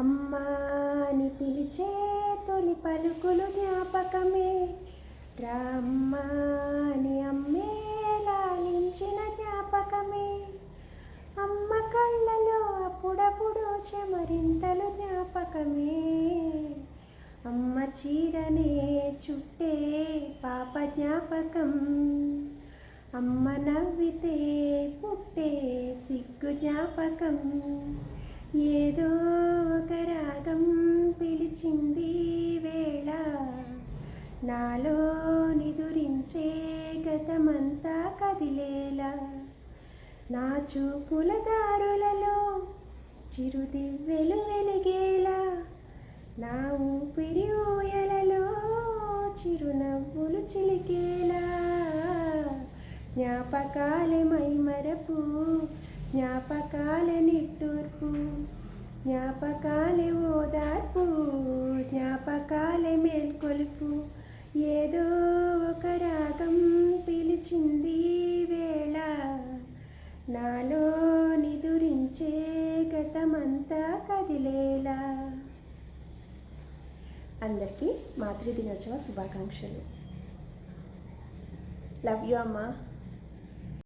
అమ్మా అని పిలిచే తొలి పలుకులు జ్ఞాపకమే, రామ్మా అని అమ్మే లాలించిన జ్ఞాపకమే, అమ్మ కళ్ళలో అప్పుడప్పుడు చెమరింతలు జ్ఞాపకమే, అమ్మ చీరనే చుట్టే పాప జ్ఞాపకం, అమ్మ నవ్వితే పుట్టే సిగ్గు జ్ఞాపకం, ఏదో ఒక రాగం పిలిచింది వేళ, నాలో నిదురించే గతమంతా కదిలేలా, నా చూపుల దారులలో చిరుదివ్వెలు వెలిగేలా, నా ఊపిరి ఊయలలో చిరునవ్వులు చిలికేలా, జ్ఞాపకాలే మైమరపు, జ్ఞాపకాలే నిట్టూర్పు, జ్ఞాపకాలే ఓదార్పు, జ్ఞాపకాలే మేల్కొలుపు, ఏదో ఒక రాగం పిలిచింది వేళ, నాలో నిదురించే గతమంతా కదిలేలా. అందరికీ మాతృ దినోత్సవ శుభాకాంక్షలు. లవ్ యూ అమ్మా.